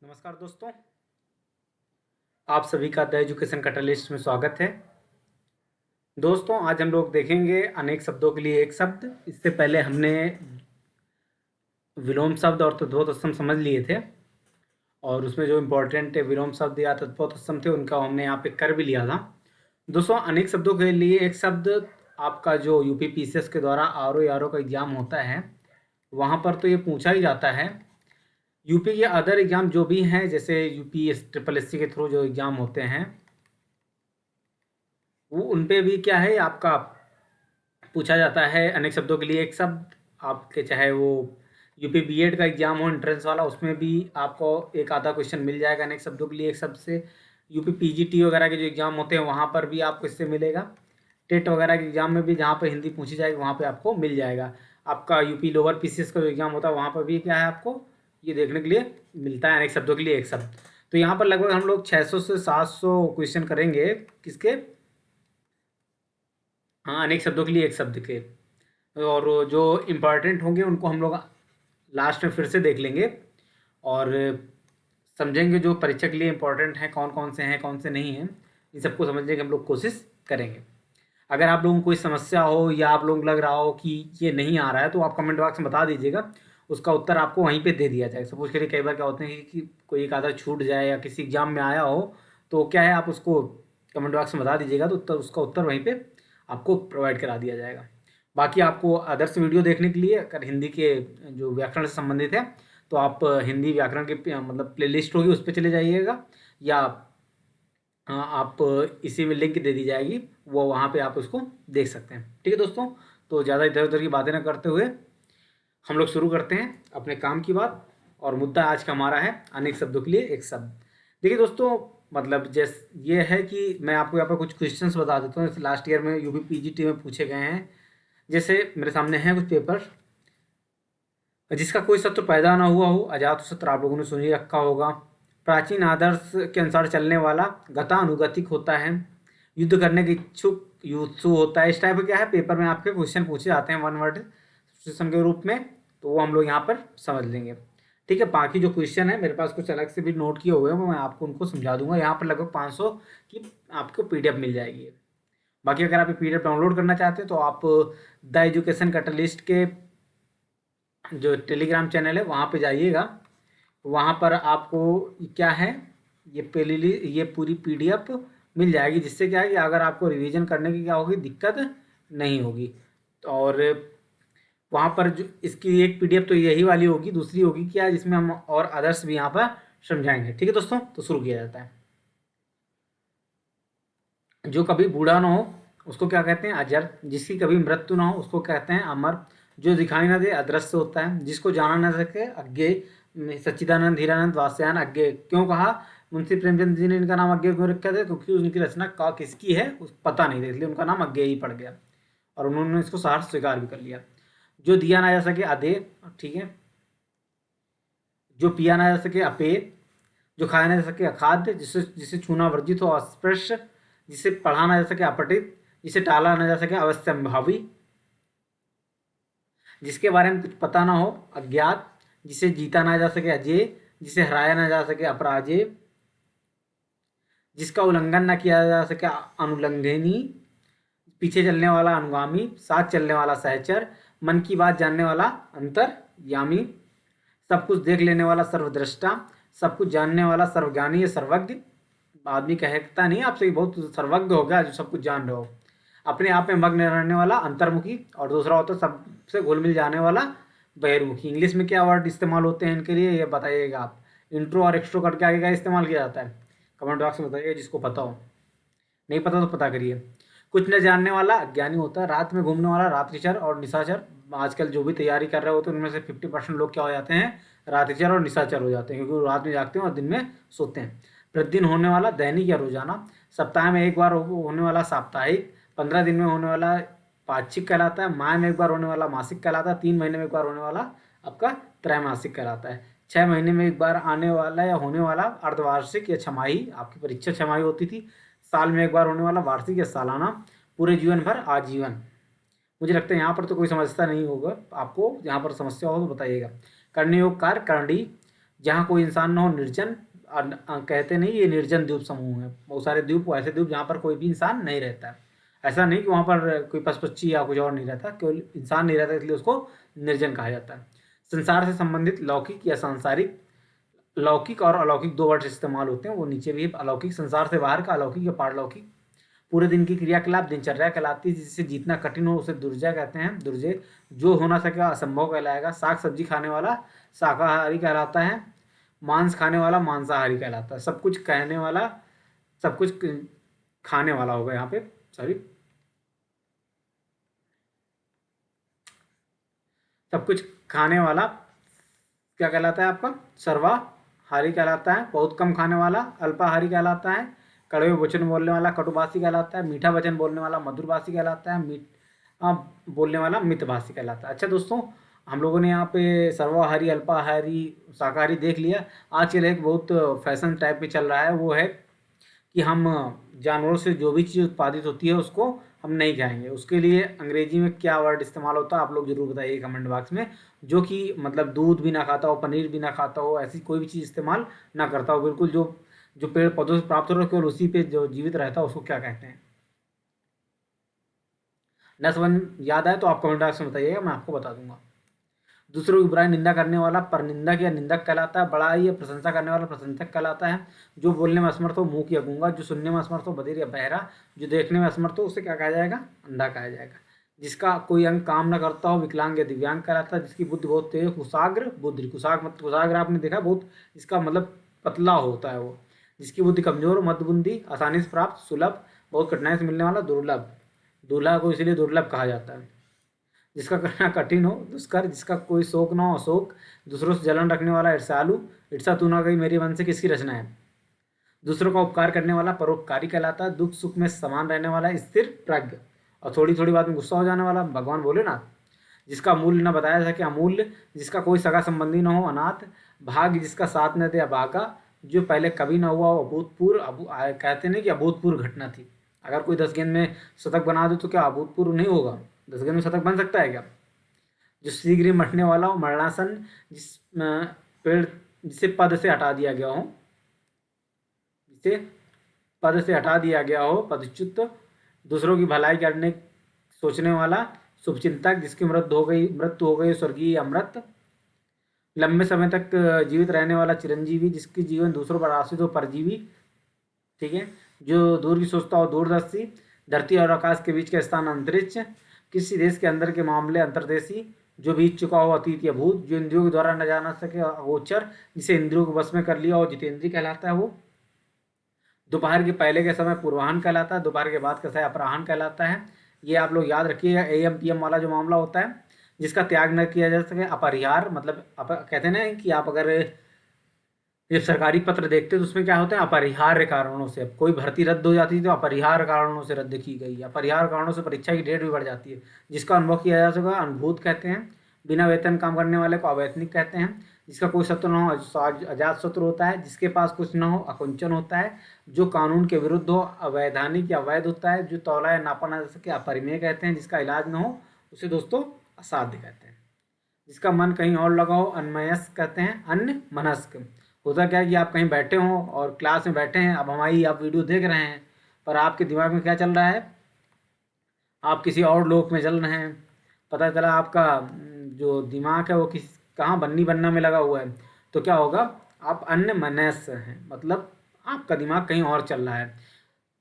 नमस्कार दोस्तों, आप सभी का द एजुकेशन कैटलिस्ट में स्वागत है। दोस्तों, आज हम लोग देखेंगे अनेक शब्दों के लिए एक शब्द। इससे पहले हमने विलोम शब्द और तद्भव तत्सम समझ लिए थे और उसमें जो इम्पोर्टेंट विलोम शब्द या तद्भव तत्सम थे उनका हमने यहाँ पे कर भी लिया था। दोस्तों, अनेक शब्दों के लिए एक शब्द आपका जो यूपी पीसीएस के द्वारा आर का एग्जाम होता है वहाँ पर तो ये पूछा ही जाता है। यूपी के अदर एग्जाम जो भी हैं, जैसे यूपी ट्रिपल एससी के थ्रू जो एग्जाम होते हैं वो उन पे भी क्या है आपका पूछा जाता है अनेक शब्दों के लिए एक शब्द। आपके चाहे वो यूपी बीएड का एग्जाम हो एंट्रेंस वाला, उसमें भी आपको एक आधा क्वेश्चन मिल जाएगा अनेक शब्दों के लिए एक शब्द से। यूपी पीजीटी वगैरह के जो एग्जाम होते हैं वहाँ पर भी आपको इससे मिलेगा। टेट वगैरह के एग्जाम में भी जहाँ पर हिंदी पूछी जाएगी वहाँ पे आपको मिल जाएगा। आपका यूपी लोअर पीसीएस का जो एग्जाम होता है वहाँ पर भी क्या है आपको ये देखने के लिए मिलता है अनेक शब्दों के लिए एक शब्द। तो यहाँ पर लगभग हम लोग 600 से 700 क्वेश्चन करेंगे किसके, हाँ, अनेक शब्दों के लिए एक शब्द के। और जो इम्पॉर्टेंट होंगे उनको हम लोग लास्ट में फिर से देख लेंगे और समझेंगे जो परीक्षा के लिए इम्पोर्टेंट हैं कौन कौन से हैं कौन से नहीं हैं, इन सबको समझने की हम लोग कोशिश करेंगे। अगर आप लोगों को कोई समस्या हो या आप लोग लग रहा हो कि ये नहीं आ रहा है तो आप कमेंट बॉक्स में बता दीजिएगा, उसका उत्तर आपको वहीं पे दे दिया जाएगा। सपोज करिए कई बार क्या होते हैं कि कोई एक आधा छूट जाए या किसी एग्जाम में आया हो तो क्या है आप उसको कमेंट बॉक्स में बता दीजिएगा तो उसका उत्तर वहीं पे आपको प्रोवाइड करा दिया जाएगा। बाकी आपको अदर्स वीडियो देखने के लिए अगर हिंदी के जो व्याकरण से संबंधित है तो आप हिंदी व्याकरण की मतलब प्लेलिस्ट होगी उस पर चले जाइएगा, या आप इसी में लिंक दे दी जाएगी, वो वहाँ पे आप उसको देख सकते हैं। ठीक है दोस्तों, तो ज़्यादा इधर उधर की बातें ना करते हुए हम लोग शुरू करते हैं अपने काम की बात। और मुद्दा आज का हमारा है अनेक शब्दों के लिए एक शब्द। देखिए दोस्तों, मतलब जैसे ये है कि मैं आपको यहाँ पर कुछ क्वेश्चंस बता देता हूँ, जैसे लास्ट ईयर में यूपी पीजीटी में पूछे गए हैं। जैसे मेरे सामने हैं कुछ पेपर जिसका कोई सत्र पैदा ना हुआ हो। अजात शत्रु आप लोगों ने सुन ही रखा होगा। प्राचीन आदर्श के अनुसार चलने वाला, गतानुगतिक होता है, युद्ध करने के इच्छुक युत्सु होता है। इस टाइप का क्या है पेपर में आपके क्वेश्चन पूछे जाते हैं वन वर्ड सिस्टम के रूप में, तो वो हम लोग यहाँ पर समझ लेंगे। ठीक है, बाकी जो क्वेश्चन है मेरे पास कुछ अलग से भी नोट किए हुए हैं, मैं आपको उनको समझा दूंगा। यहाँ पर लगभग 500 की आपको पीडीएफ मिल जाएगी। बाकी अगर आप पीडीएफ डाउनलोड करना चाहते हैं तो आप द एजुकेशन कैटलिस्ट के जो टेलीग्राम चैनल है वहाँ पे जाइएगा। वहाँ पर आपको क्या है ये पूरी पीडीएफ मिल जाएगी, जिससे क्या है कि अगर आपको रिवीजन करने की क्या होगी दिक्कत नहीं होगी। और वहाँ पर जो इसकी एक पीडीएफ तो यही वाली होगी, दूसरी होगी क्या जिसमें हम और अदर्स भी यहाँ पर समझाएंगे। ठीक है दोस्तों, तो शुरू किया जाता है। जो कभी बूढ़ा ना हो उसको क्या कहते हैं अजर। जिसकी कभी मृत्यु ना हो उसको कहते हैं अमर। जो दिखाई ना दे अदृश्य होता है। जिसको जाना ना सके अज्ञेय। सच्चिदानंद हीरानंद वात्स्यायन अज्ञेय क्यों कहा। मुंशी प्रेमचंद जी ने इनका नाम अज्ञेय क्यों रखा था, क्योंकि उनकी रचना का किसकी है पता नहीं था, इसलिए उनका नाम अज्ञेय ही पड़ गया और उन्होंने इसको सहर्ष स्वीकार भी कर लिया। जो दिया ना जा सके अदेय, ठीक है। जो पिया ना जा सके अपेय। जो खाया ना जा सके अखाद्य। जिसे जिसे छूना वर्जित हो अस्पृश्य। जिसे पढ़ा ना जा सके अपठित। जिसे टाला ना जा सके अवश्यंभावी। जिसके बारे में कुछ पता ना हो अज्ञात। जिसे जीता ना जा सके अजेय। जिसे हराया ना जा सके अपराजेय। जिसका उल्लंघन ना किया जा सके अनुल्लंघनीय। पीछे चलने वाला अनुगामी। साथ चलने वाला सहचर। मन की बात जानने वाला अंतर्यामी। सब कुछ देख लेने वाला सर्वद्रष्टा। सब कुछ जानने वाला सर्वज्ञानी या सर्वज्ञ। आदमी कहता नहीं आपसे बहुत सर्वज्ञ हो गया जो सब कुछ जान रहे हो। अपने आप में मग्न रहने वाला अंतर्मुखी। और दूसरा होता है सबसे घुल मिल जाने वाला बहिर्मुखी। इंग्लिश में क्या वर्ड इस्तेमाल होते हैं इनके लिए ये बताइएगा आप। इंट्रो और एक्सट्रो करके आगे क्या इस्तेमाल किया जाता है कमेंट बॉक्स में बताइए जिसको पता हो, नहीं पता तो पता करिए। कुछ न जानने वाला अज्ञानी होता है। रात में घूमने वाला रात्रिचर और निशाचर। आजकल जो भी तैयारी कर रहे होते हैं उनमें से 50% लोग क्या हो जाते हैं रात्रिचर और निशाचर हो जाते हैं, क्योंकि वो रात में जागते हैं और दिन में सोते हैं। प्रतिदिन होने वाला दैनिक या रोजाना। सप्ताह में एक बार होने वाला साप्ताहिक। 15 दिन में होने वाला पाक्षिक कहलाता है। माह में एक बार होने वाला मासिक कहलाता है। 3 महीने में एक बार होने वाला आपका त्रैमासिक कहलाता है। 6 महीने में एक बार आने वाला या होने वाला अर्धवार्षिक या छमाही। आपकी परीक्षा छमाही होती थी। साल में एक बार होने वाला वार्षिक या सालाना। पूरे जीवन भर आजीवन। मुझे लगता है यहाँ पर तो कोई समस्या नहीं होगा आपको, यहाँ पर समस्या हो तो बताइएगा। करने योग कार्य करणी। जहाँ कोई इंसान न हो, निर्जन। कहते नहीं ये निर्जन द्वीप समूह है, बहुत सारे द्वीप, ऐसे द्वीप जहाँ पर कोई भी इंसान नहीं रहता है। ऐसा नहीं कि वहाँ पर कोई पशु पक्षी या कुछ और नहीं रहता, केवल इंसान नहीं रहता, इसलिए उसको निर्जन कहा जाता है। संसार से संबंधित लौकिक या सांसारिक, लौकिक और अलौकिक दो वर्ड इस्तेमाल होते हैं, वो नीचे भी है। अलौकिक संसार से बाहर का, अलौकिक या पारलौकिक। पूरे दिन की क्रियाकलाप दिनचर्या कहलाती है, जिससे जीतना कठिन हो उसे दुर्जय कहते हैं। दुर्जय जो हो ना सके असंभव कहलाएगा। साग सब्जी खाने वाला शाकाहारी कहलाता है। मांस खाने वाला मांसाहारी कहलाता है। सब कुछ कहने वाला सब कुछ खाने वाला होगा यहाँ पे, सॉरी, सब कुछ खाने वाला क्या कहलाता है आपका? सर्वाहारी कहलाता है। बहुत कम खाने वाला अल्पाहारी कहलाता है। कड़वे वचन बोलने वाला कटुभाषी कहलाता है। मीठा वचन बोलने वाला मधुरभाषी कहलाता है। बोलने वाला मितभाषी कहलाता है। अच्छा दोस्तों, हम लोगों ने यहाँ पे सर्वाहारी, अल्पाहारी, शाकाहारी देख लिया। आजकल एक बहुत फैशन टाइप पे चल रहा है, वो है कि हम जानवरों से जो भी चीज़ उत्पादित होती है उसको हम नहीं खाएंगे। उसके लिए अंग्रेजी में क्या वर्ड इस्तेमाल होता है आप लोग जरूर बताइए कमेंट बॉक्स में। जो कि मतलब दूध भी ना खाता हो, पनीर भी ना खाता हो, ऐसी कोई भी चीज़ इस्तेमाल ना करता हो, बिल्कुल जो जो पेड़ पौधों से प्राप्त हो रहा है केवल उसी पे जो जीवित रहता है उसको क्या कहते हैं? नेक्स्ट वन याद आए तो आप कमेंट बॉक्स में बताइएगा, मैं आपको बता दूंगा। दूसरों की बुराई निंदा करने वाला परनिंदक या निंदक कहलाता है। बड़ाई या प्रशंसा करने वाला प्रशंसक कहलाता है। जो बोलने में असमर्थ हो मूक या गूंगा। जो सुनने में असमर्थ हो बधिर या बहरा। जो देखने में असमर्थ हो उसे क्या कहा जाएगा? अंधा कहा जाएगा। जिसका कोई अंग काम न करता हो विकलांग या दिव्यांग कहलाता है। जिसकी बुद्धि बहुत तेज, कुशाग्र बुद्धि, कुशाग्र आपने देखा बहुत, इसका मतलब पतला होता है वो। जिसकी बुद्धि कमजोर, मदबुद्धि, आसानी से प्राप्त, सुलभ, बहुत कठिनाई से मिलने वाला, दुर्लभ। दूल्हा को इसलिए दुर्लभ कहा जाता है। जिसका करना कठिन हो दुष्कर। जिसका कोई शोक न हो अशोक। दूसरों से जलन रखने वाला ईर्ष्यालु। ईर्ष्या तू ना गई मेरी मन से किसकी रचना है? दूसरों का उपकार करने वाला परोपकारी कहलाता है। दुख सुख में समान रहने वाला स्थिर प्रज्ञ। और थोड़ी थोड़ी बात में गुस्सा हो जाने वाला भगवान भोलेनाथ। जिसका मूल्य न बताया सके अमूल्य। जिसका कोई सगा संबंधी न हो अनाथ। भाग्य जिसका साथ न दे अभागा। जो पहले कभी न हुआ हो अभूतपूर्व। कहते नहीं कि अभूतपूर्व घटना थी। अगर कोई 10 गेंद में शतक बना दे तो क्या अभूतपूर्व नहीं होगा? 10 गेंद में शतक बन सकता है क्या? जो शीघ्र ही मरने वाला हो मरणासन। पेड़ जिसे पद से हटा दिया गया हो, जिसे पद से हटा दिया गया हो, पदच्युत। दूसरों की भलाई करने सोचने वाला शुभचिंतक। जिसकी मृत्यु हो गई स्वर्गीय अमृत। लंबे समय तक जीवित रहने वाला चिरंजीवी। जिसकी जीवन दूसरों पर आश्रित हो परजीवी। ठीक है। जो दूर की सोचता हो दूरदर्शी। धरती और आकाश के बीच का स्थान अंतरिक्ष। किसी देश के अंदर के मामले अंतर्देशी। जो बीत चुका हो अतीत या भूत। जो इंद्रियों के द्वारा न जाना सके अगोचर। जिसे इंद्रियों को बस में कर लिया हो जितेंद्रीय कहलाता है वो। दोपहर के पहले के समय पूर्वाह्न कहलाता है। दोपहर के बाद का समय अपराह्न कहलाता है। ये आप लोग याद रखिएगा, AM PM वाला जो मामला होता है जिसका त्याग न किया जा सके अपरिहार। मतलब कहते हैं ना कि आप अगर जब सरकारी पत्र देखते हैं तो उसमें क्या होता है? अपरिहार्य कारणों से। अब कोई भर्ती रद्द हो जाती है तो अपरिहार्य कारणों से रद्द की गई। अपरिहार्य कारणों से परीक्षा की डेट भी बढ़ जाती है। जिसका अनुभव किया जा सका अनुभूत कहते हैं। बिना वेतन काम करने वाले को अवैतनिक कहते हैं। जिसका कोई शत्रु न हो अजात शत्रु होता है। जिसके पास कुछ न हो अकुंचन होता है। जो कानून के विरुद्ध हो अवैधानिक या अवैध होता है। जो तौला या नापा ना जा सके अपरिमेय कहते हैं। जिसका इलाज न हो उसे दोस्तों असाध्य कहते हैं। जिसका मन कहीं और लगा हो अन्मयस्क कहते हैं। अन्य मनस्क होता क्या है कि आप कहीं बैठे हों और क्लास में बैठे हैं, अब हमारी आप वीडियो देख रहे हैं, पर आपके दिमाग में क्या चल रहा है? आप किसी और लोक में चल रहे हैं। पता चला आपका जो दिमाग है वो कहाँ बन्नी बनना में लगा हुआ है। तो क्या होगा? आप अन्य मनस्य हैं, मतलब आपका दिमाग कहीं और चल रहा है।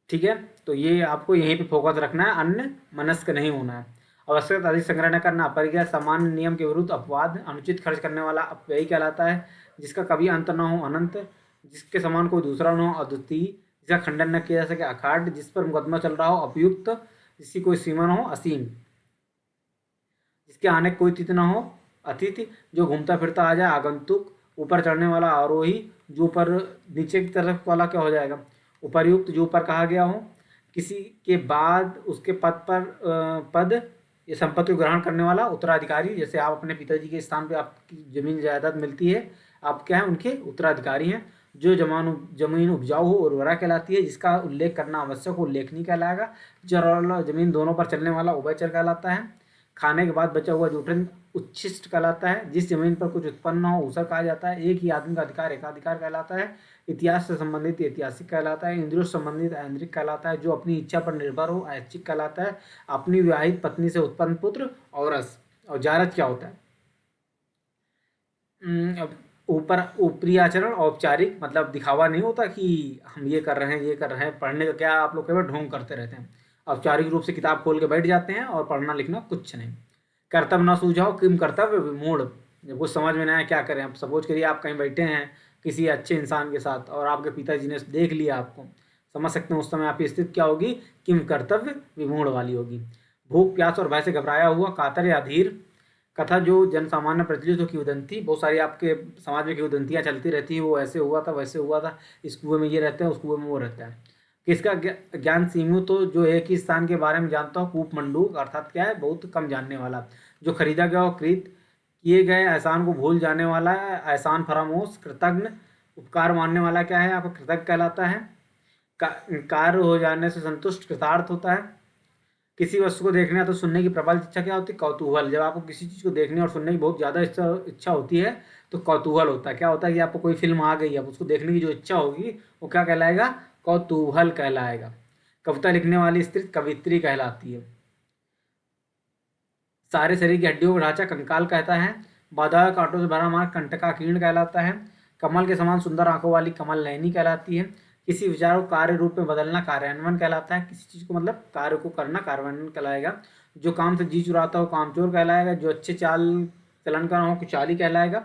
ठीक है, तो ये आपको यहीं पे फोकस रखना है, अन्य मनस्क नहीं होना है। आवश्यकता अधिक संग्रह न करना अपरिग्रह। सामान्य नियम के विरुद्ध अपवाद। अनुचित खर्च करने वाला अपव्ययी कहलाता है। जिसका कभी अंत न हो अनंत। जिसके समान कोई दूसरा न हो अद्वितीय। जिसका खंडन न किया जा सके अखाट। जिस पर मुकदमा चल रहा हो अपयुक्त। जिसकी कोई सीमा न हो असीम। जिसके आने कोई तिथि न हो अतिथि। जो घूमता फिरता आ जाए आगंतुक। ऊपर चढ़ने वाला आरोही। जो ऊपर नीचे की तरफ वाला क्या हो जाएगा? उपर्युक्त। जो ऊपर कहा गया हो। किसी के बाद उसके पद ये संपत्ति को ग्रहण करने वाला उत्तराधिकारी। जैसे आप अपने पिताजी के स्थान पे आपकी जमीन जायदाद मिलती है, आप क्या है उनके उत्तराधिकारी हैं। जो जमीन उपजाऊ हो उर्वरा कहलाती है। जिसका उल्लेख करना आवश्यक हो उल्लेखनीय कहलाएगा। जल और जमीन दोनों पर चलने वाला उभयचर कहलाता है। खाने के बाद बचा हुआ जूठन उच्छिष्ट कहलाता है। जिस जमीन पर कुछ उत्पन्न हो ऊसर कहा जाता है। एक ही आदमी का अधिकार एकाधिकार कहलाता है। इतिहास से संबंधित ऐतिहासिक कहलाता है। इंद्रियों से संबंधित ऐन्द्रिक कहलाता है। जो अपनी इच्छा पर निर्भर हो ऐच्छिक कहलाता है। अपनी विवाहित पत्नी से उत्पन्न पुत्र औरस। और जारज क्या होता है? अब ऊपरी आचरण, औपचारिक मतलब दिखावा नहीं होता कि हम ये कर रहे हैं ये कर रहे हैं। पढ़ने का क्या आप लोग केवल ढोंग करते रहते हैं। औपचारिक रूप से किताब खोल के बैठ जाते हैं और पढ़ना लिखना कुछ नहीं। कर्तव्य न सूझाओ किम कर्तव्य विमूढ़। जब कुछ समझ में नहीं आया क्या करें। आप सपोज करिए आप कहीं बैठे हैं किसी अच्छे इंसान के साथ और आपके पिताजी ने देख लिया आपको, समझ सकते हैं उस समय आपकी स्थिति क्या होगी? किम कर्तव्य विमूढ़ वाली होगी। भूख प्यास और भय से घबराया हुआ, कातर या अधीर। कथा जो जन सामान्य प्रचलित हो किंवदंती, बहुत सारी आपके समाज में किंवदंतियाँ चलती रहती है। वो ऐसे हुआ था वैसे हुआ था, इस कुएं में ये रहता है उस कुएं में वो रहता है। किसका ज्ञान सीमित हो? जो एक ही स्थान के बारे में जानता हो। कूप मंडूक अर्थात क्या है? बहुत कम जानने वाला। जो खरीदा गया हो कृत, किए गए एहसान को भूल जाने वाला है। एहसान फरामोश। कृतज्ञ उपकार मानने वाला क्या है? आपका कृतज्ञ कहलाता है। कार्य हो जाने से संतुष्ट कृतार्थ होता है। किसी वस्तु को देखने या तो सुनने की प्रबल इच्छा क्या होती है? कौतूहल। जब आपको किसी चीज़ को देखने और सुनने की बहुत ज़्यादा इच्छा होती है तो कौतूहल होता है। क्या होता है कि आपको कोई फिल्म आ गई, अब उसको देखने की जो इच्छा होगी वो क्या कहलाएगा? कौतूहल कहलाएगा। कविता लिखने वाली स्त्री कवित्री कहलाती है। सारे शरीर की हड्डियों का ढांचा कंकाल कहता है। बाधा कांटों से भरा मार्ग कंटकाकीर्ण कहलाता है। कमल के समान सुंदर आंखों वाली कमल नयनी कहलाती है। किसी विचार को कार्य रूप में बदलना कार्यान्वयन कहलाता है। किसी चीज़ को मतलब कार्य को करना कार्यान्वयन कहलाएगा। जो काम से जी चुराता हो कामचोर कहलाएगा। जो अच्छे चाल चलन का ना हो कुचाली कहलाएगा।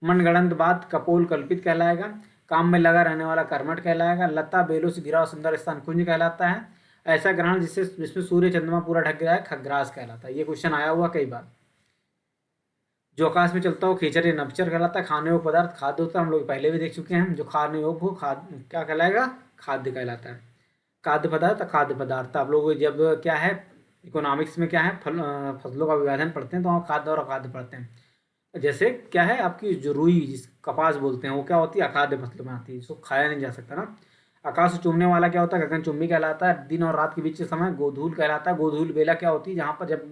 मनगढ़ंत बात कपोल कल्पित कहलाएगा। काम में लगा रहने वाला कर्मठ कहलाएगा। लता बेलों से घिरा हुआ सुंदर स्थान कुंज कहलाता है। ऐसा ग्रहण जिसमें सूर्य चंद्रमा पूरा ढक गया है खग्रास कहलाता है। ये क्वेश्चन आया हुआ कई बार। जो आकाश में चलता हो खेचर या नभचर कहलाता है। खाने योग्य पदार्थ खाद्य होता है, हम लोग पहले भी देख चुके हैं। जो खाने योग्य हो खाद्य क्या कहलाएगा? खाद्य कहलाता है। खाद्य पदार्थ अखाद्य पदार्थ। आप लोग जब क्या है इकोनॉमिक्स में क्या है फसलों का विभाजन पढ़ते हैं तो वहाँ खाद्य और अखाद्य पढ़ते हैं। जैसे क्या है आपकी जो रुई जिस कपास बोलते हैं वो क्या होती है? अखाद्य फसलों में आती है, जिसको खाया नहीं जा सकता ना। आकाश से चूमने वाला क्या होता है? गगनचुंबी कहलाता है। दिन और रात के बीच के समय गोधूल कहलाता है। गोधूल बेला क्या होती है? जहाँ पर जब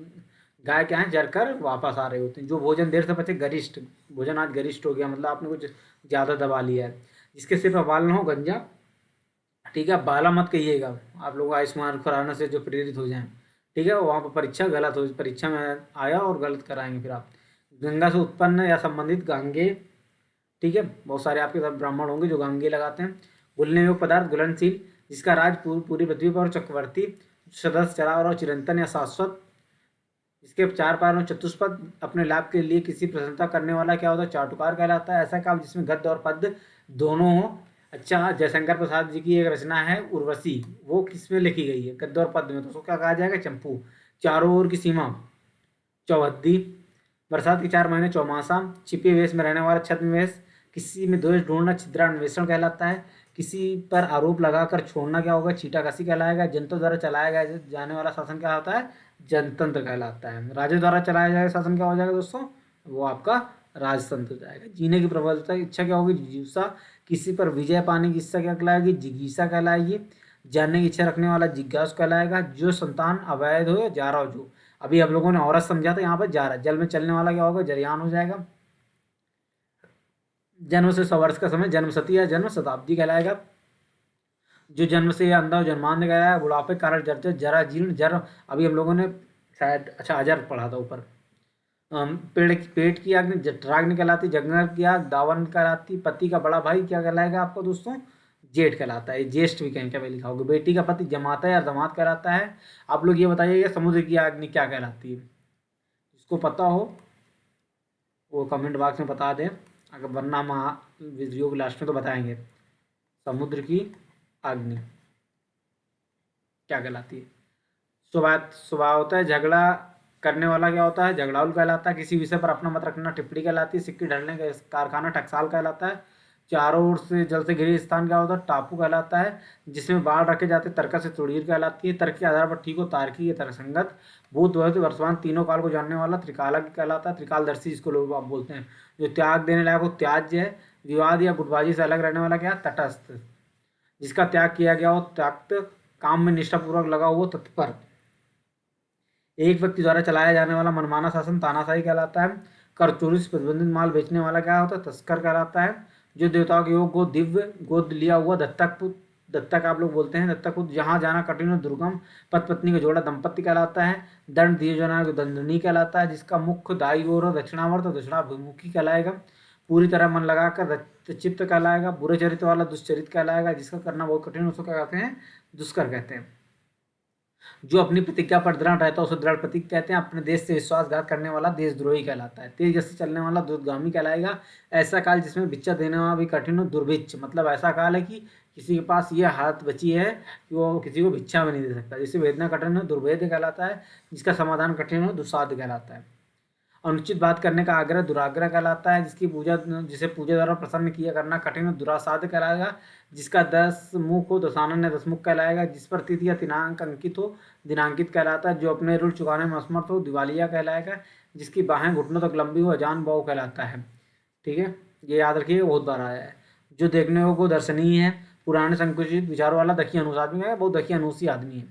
गाय क्या है जरकर वापस आ रहे होते हैं। जो भोजन देर से पचे गरिष्ठ। भोजन आज गरिष्ठ हो गया मतलब आपने कुछ ज़्यादा दबा लिया है। जिसके सिर पर बाल ना हो गंजा। ठीक है, बाला मत कहिएगा, आप लोग आयुष्मान खुराना से जो प्रेरित हो जाएं। ठीक है, वहाँ पर परीक्षा गलत हो, परीक्षा में आया और गलत कराएंगे फिर आप। गंगा से उत्पन्न या संबंधित गांगे। ठीक है, बहुत सारे आपके साथ ब्राह्मण होंगे जो गांगे लगाते हैं। घुलने योग्य पदार्थ घुलनशील। जिसका राज पूरी पृथ्वी पर चक्रवर्ती। सदस्य चरावर और चिरंतन या शाश्वत। इसके चार पैर में चतुष्पद। अपने लाभ के लिए किसी प्रशंसा करने वाला क्या होता है? चाटुकार कहलाता है। ऐसा काम जिसमें गद्य और पद्य दोनों हो। अच्छा, जयशंकर प्रसाद जी की एक रचना है उर्वशी, वो किसमें लिखी गई है? गद्य और पद्य में, तो उसको क्या कहा जाएगा? चंपू। चारों ओर की सीमा चौहद्दी। बरसात के 4 महीने चौमासा। छिपे वेश में रहने वाला छद्मवेश। किसी में दोष ढूंढना छिद्रान्वेषण कहलाता है। किसी पर आरोप लगाकर छोड़ना क्या होगा? छीटाकशी कहलाएगा। जनता द्वारा चलाया जाने वाला शासन क्या होता है? जनतंत्र कहलाता है। राजा द्वारा चलाया जाएगा शासन क्या हो जाएगा दोस्तों? वो आपका राजतंत्र हो जाएगा। जीने की प्रबलता इच्छा क्या होगी? जिज्ञासा। किसी पर विजय पाने की इच्छा क्या कहलाएगी? जिज्ञासा कहलाएगी। जानने की इच्छा रखने वाला जिज्ञासु कहलाएगा। जो संतान अवैध हो या जा रहा हो, जो अभी हम लोगों ने औरत समझा था, यहाँ पर जा रहा है। जल में चलने वाला क्या होगा? जरयान हो जाएगा। जन्म से 100 वर्ष का समय जन्मशती या जन्म शताब्दी कहलाएगा। जो जन्म से या अंधा हो जन्मांध कहलाएगा। बुढ़ापे के कारण जर्जर जरा जीर्ण जर, अभी हम लोगों ने शायद अच्छा अजर पढ़ा था ऊपर। पेट की आग जठराग्नि कहलाती। जंगल की आग दावन कहलाती। पति का बड़ा भाई क्या कहलाएगा आपको दोस्तों? जेठ कहलाता है। ज्येष्ठ भी कहीं क्या लिखा होगा। बेटी का पति जमाता है या दामाद कहलाता है। आप लोग ये बताइए समुद्र की अग्नि क्या कहलाती है? जिसको पता हो वो कमेंट बॉक्स में बता दें, अगर वरना हम वीडियो के लास्ट में तो बताएंगे। समुद्र की अग्नि क्या कहलाती है? स्वभावतः है झगड़ा करने वाला क्या होता है? झगड़ालू कहलाता है। किसी विषय पर अपना मत रखना टिप्पणी कहलाती है। सिक्के ढलने का कारखाना टकसाल कहलाता है। चारों ओर से जल से घिरे स्थान क्या होता है? टापू कहलाता है। जिसमें बाढ़ रखे जाते तर्क से तुड़ीर कहलाती है। तर्क के आधार पर ठीक हो तार्किक या तर्कसंगत। भूत भविष्य वर्तमान तीनों काल को जानने वाला त्रिकालज्ञ कहलाता है। त्रिकालदर्शी जिसको लोग आप बोलते हैं। जो त्याग देने लायक हो त्याज्य है। विवाद या गुटबाजी से अलग रहने वाला क्या? तटस्थ। जिसका त्याग किया गया हो त्यक्त। काम में निष्ठापूर्वक लगा हुआ तत्पर। एक व्यक्ति द्वारा चलाया जाने वाला मनमाना शासन तानाशाही कहलाता है। कर चोरी से प्रतिबंधित माल बेचने वाला क्या होता है? तस्कर कहलाता है। जो देवताओं के योग गो दिव्य गोद लिया हुआ दत्तक पुत्र, दत्तक आप लोग बोलते हैं दत्तक पुत्र, जहाँ जाना कठिन और दुर्गम, पति पत्नी का जोड़ा दंपत्ति कहलाता है। दंड दिए जाना दंडनी कहलाता है, जिसका मुख्य दाई ओर और दक्षिणावर्त और दक्षिणाभिमुखी कहलाएगा। पूरी तरह मन लगाकर चित्त कहलाएगा। बुरे चरित्र वाला दुष्चरित कहलाएगा, जिसका करना बहुत कठिन उसको क्या कहते हैं? दुष्कर कहते हैं। जो अपनी प्रतिज्ञा पर दृढ़ रहता है उसे दृढ़ प्रतीक कहते हैं। अपने देश से विश्वासघात करने वाला देशद्रोही कहलाता है। तेज गति से चलने वाला दूरगामी कहलाएगा। ऐसा काल जिसमें भिक्षा देने वाला भी कठिन हो दुर्भिक्ष, मतलब ऐसा काल है कि किसी के पास ये हालत बची है कि वो किसी को भिक्षा में नहीं दे सकता। जिसे वेदना कठिन हो दुर्भेद्य कहलाता है। जिसका समाधान कठिन हो दुस्साध्य कहलाता है। अनुचित बात करने का आग्रह दुराग्रह कहलाता है। जिसे पूजा द्वारा प्रसन्न किया करना कठिन और दुरासाध्य कहलाएगा। जिसका 10 मुख हो दशानन या 10 मुख कहलाएगा। जिस पर तिथि या दिनांक अंकित हो दिनांकित कहलाता है। जो अपने ऋण चुकाने में असमर्थ हो दिवालिया कहलाएगा। जिसकी बाहें घुटनों तक लंबी हो अजान बहु कहलाता है। ठीक है, ये याद रखिए, बहुत बार आया है। जो देखने को दर्शनीय है, पुराने संकुचित विचारों वाला दखी अनुस आदमी है, बहुत दखी अनुसी आदमी है।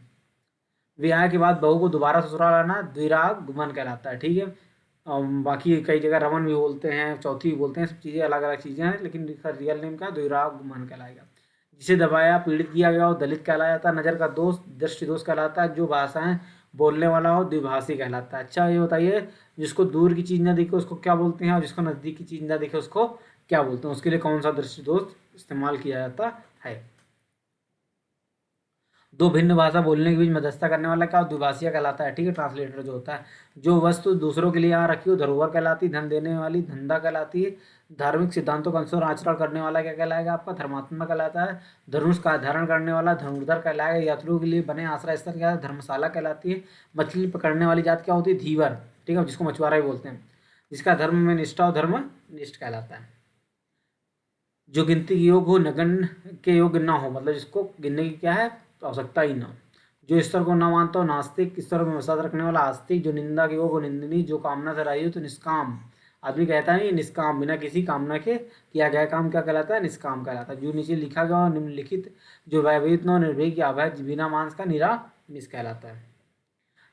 विवाह के बाद बहू को दोबारा ससुराल आना द्विराग गुमन कहलाता है। ठीक है, बाकी कई जगह रमन भी बोलते हैं, चौथी भी बोलते हैं, सब चीज़ें अलग अलग चीज़ें हैं, लेकिन इसका रियल नेम क्या है? द्विराग गुमन कहलाएगा। जिसे दबाया पीड़ित किया गया हो दलित कहलाया जाता है। नज़र का दोष दृष्टि दोष कहलाता है। जो भाषाएं बोलने वाला हो द्विभाषी कहलाता है। अच्छा ये बताइए, जिसको दूर की चीज़ ना दिखे उसको क्या बोलते हैं, और जिसको नज़दीक की चीज़ ना दिखे उसको क्या बोलते हैं? उसके लिए कौन सा दृष्टि दोष इस्तेमाल किया जाता है? दो भिन्न भाषा बोलने के बीच मध्यस्थता करने वाला क्या द्विभाषीय कहलाता है। ठीक है, ट्रांसलेटर जो होता है। जो वस्तु दूसरों के लिए यहाँ रखी हो धरोहर कहलाती है। धन देने वाली धंधा कहलाती है। धार्मिक सिद्धांतों का अनुसार आचरण करने वाला क्या कहलाएगा? आपका धर्मात्मा कहलाता है। धनुष का धारण करने वाला धनुर्धर कहलाएगा। यात्रियों के लिए बने आश्रय स्थल क्या है? धर्मशाला कहलाती है। मछली पकड़ने वाली जात क्या होती है? धीवर। ठीक है, जिसको मछुआरा भी बोलते हैं। जिसका धर्म में निष्ठा और धर्म निष्ठ कहलाता है। जो गिनती के योग हो नगन के योग्य ना हो, मतलब जिसको गिनने की क्या है? आवश्यकता ही ना हो। जो ईश्वर को ना मानता हो नास्तिक। ईश्वर में विश्वास रखने वाला आस्तिक। जो निंदा के योग हो निंदनीय। जो कामना से रही हो तो निष्काम। आदमी कहता है निष्काम, बिना किसी कामना के किया गया काम क्या कहलाता है? निष्काम कहलाता है। जो नीचे लिखा गया हो निम्नलिखित। जो भयभीत न हो निर्भय की अभय बिना मांस का निरा निष कहलाता है।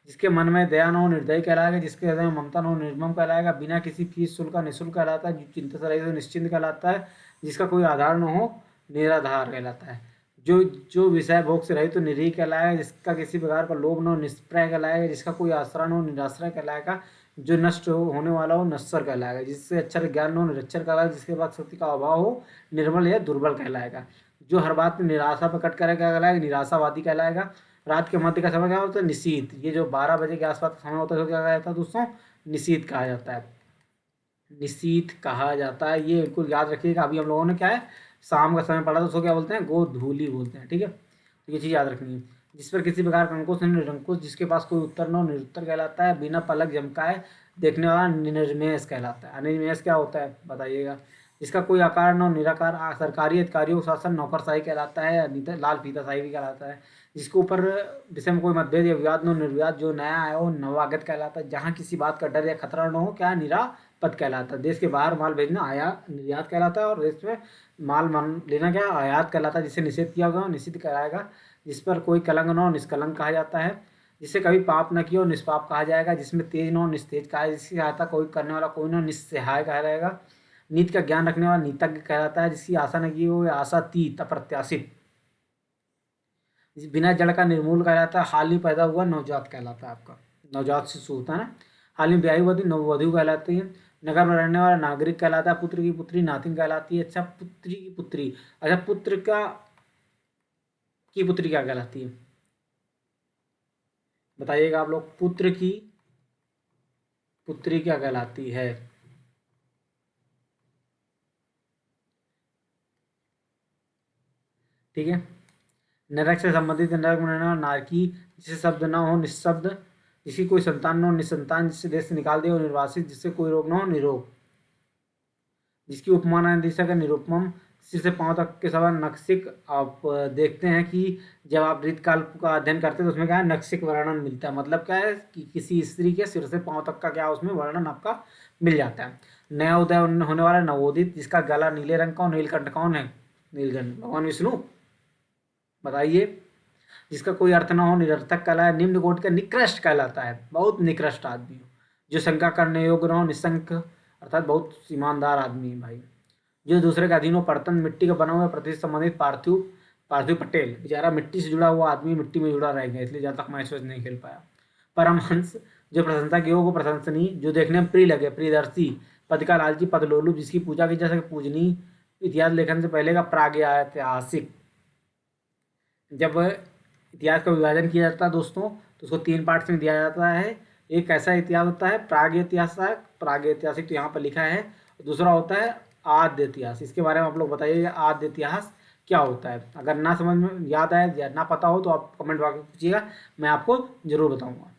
जिसके मन में दया न हो निर्दयी कहलाएगा। जिसके हृदय में ममता न हो निर्मम कहलाएगा। बिना किसी फीस शुल्क का निःशुल्क कहलाता है। जो चिंता से रहित हो निश्चिंत कहलाता है। जिसका कोई आधार न हो निराधार कहलाता है। जो जो विषय भोग से रहित तो निरीह कहलाएगा। जिसका किसी प्रकार का लोभ न हो निष्प्रय कहलाएगा। जिसका कोई आश्रय न हो निराश्रय कहलाएगा। जो नष्ट होने वाला हो नश्वर कहलाएगा। जिससे अक्षर ज्ञान न हो निरक्षर कहलाएगा। जिसके पास शक्ति का अभाव हो निर्बल या दुर्बल कहलाएगा। जो हर बात में निराशा प्रकट करेगा कहलाएगा निराशावादी कहलाएगा। रात के मध्य का समय क्या होता है? निशीथ। ये जो 12 बजे के आसपास का समय होता है तो क्या कहा जाता है दोस्तों? निशीथ कहा जाता है। निशीथ कहा जाता है, ये बिल्कुल याद रखिएगा। अभी हम लोगों ने क्या है शाम का समय पढ़ा तो उसको क्या बोलते हैं? गोधूली बोलते हैं। ठीक है, तो ये चीज़ याद रखनी है। जिस पर किसी प्रकार का अंकुश नहीं निरंकुश। जिसके पास कोई उत्तर न हो निरुत्तर कहलाता है। बिना पलक झमकाए देखने वाला निर्निमेष कहलाता है। अनिर्मेष क्या होता है बताइएगा? जिसका कोई आकार न हो निराकार। सरकारी अधिकारियों का शासन नौकरशाही कहलाता है। लाल फीताशाही भी कहलाता है। जिसके ऊपर विषय में कोई मतभेद या विवाद न हो निर्विवाद। जो नया आया हो नवागत कहलाता है। जहाँ किसी बात का डर या खतरा न हो क्या? निरापद कहलाता है। देश के बाहर माल भेजना आयात निर्यात कहलाता है। और देश में माल लेना क्या? आयात कहलाता है। जिसे निषेध किया गया हो निषिद्ध कहलाएगा। जिस पर कोई कलंक न हो निष्कलंक कहा जाता है। जिससे कभी पाप न किया हो निष्पाप कहा जाएगा। जिसमें तेज न हो निस्तेज कहा है। जिसकी सहायता कोई करने वाला कोई न हो निस्सहाय कहा जाएगा। नीति का ज्ञान रखने वाला नीतज्ञ कहलाता है। जिसकी आशा न की हो आशातीत अप्रत्याशित। बिना जड़ का निर्मूल कहलाता है। हाल ही पैदा हुआ नवजात कहलाता है। आपका नवजात शिशु होता है ना। हाल ही ब्याही हुआ नववधु कहलाती है। नगर में रहने वाला नागरिक कहलाता है। पुत्र की पुत्री नातिन कहलाती है। अच्छा पुत्री की पुत्री, अच्छा पुत्र का की पुत्री क्या कहलाती है बताइएगा आप लोग? पुत्र की पुत्री क्या कहलाती है? ठीक है, नरक से संबंधित नरक में रहने वाला नारकी। जिसे शब्द न हो निशब्द। जिसकी कोई संतान न हो निसंतान। जिससे देश से निकाल दे हो निर्वासित। जिससे कोई रोग न हो निरोग। जिसकी उपमा न दे सके निरुपम। सिर से पांव तक के सवाल नक्सिक। आप देखते हैं कि जब आप ऋतकाल का अध्ययन करते हैं तो उसमें क्या है? नक्सिक वर्णन मिलता है। मतलब क्या है कि किसी स्त्री के सिर से पांव तक का क्या उसमें वर्णन आपका मिल जाता है। नया उदय होने वाला नवोदित। जिसका गला नीले रंग का। नीलकंठ कौन है? नीलकंठ भगवान विष्णु। बताइए। जिसका कोई अर्थ न हो निरर्थक कहलाए, निम्न कोटि का निकृष्ट कहलाता है, बहुत निकृष्ट आदमी हो। जो शंका करने योग्य न हो निशंक अर्थात बहुत ईमानदार आदमी है भाई। जो दूसरे के अधीन हो परतन मिट्टी का बना हुआ पृथ्वी से संबंधित पार्थिव पार्थिव पटेल बेचारा मिट्टी से जुड़ा हुआ आदमी मिट्टी में जुड़ा रह गया, इसलिए ज़्यादा तक मैच नहीं खेल पाया। परमहंस जो प्रशंसा की हो वो प्रशंसनीय, जो देखने में प्रिय लगे, प्रियदर्शी, पद का लालची, पदलोलुप, जिसकी पूजा की जा सके, पूजनीय, इतिहास लेखन से पहले का प्रागैतिहासिक। जब इतिहास का विभाजन किया जाता है दोस्तों तो उसको 3 पार्ट्स में दिया जाता है। एक कैसा इतिहास होता है प्रागैतिहासिक, प्रागैतिहासिक तो यहाँ पर लिखा है। दूसरा होता है आद्य इतिहास। इसके बारे में आप लोग बताइए आद्य इतिहास क्या होता है। अगर ना समझ में याद आए या ना पता हो तो आप कमेंट बॉक्स में पूछिएगा, मैं आपको जरूर बताऊंगा।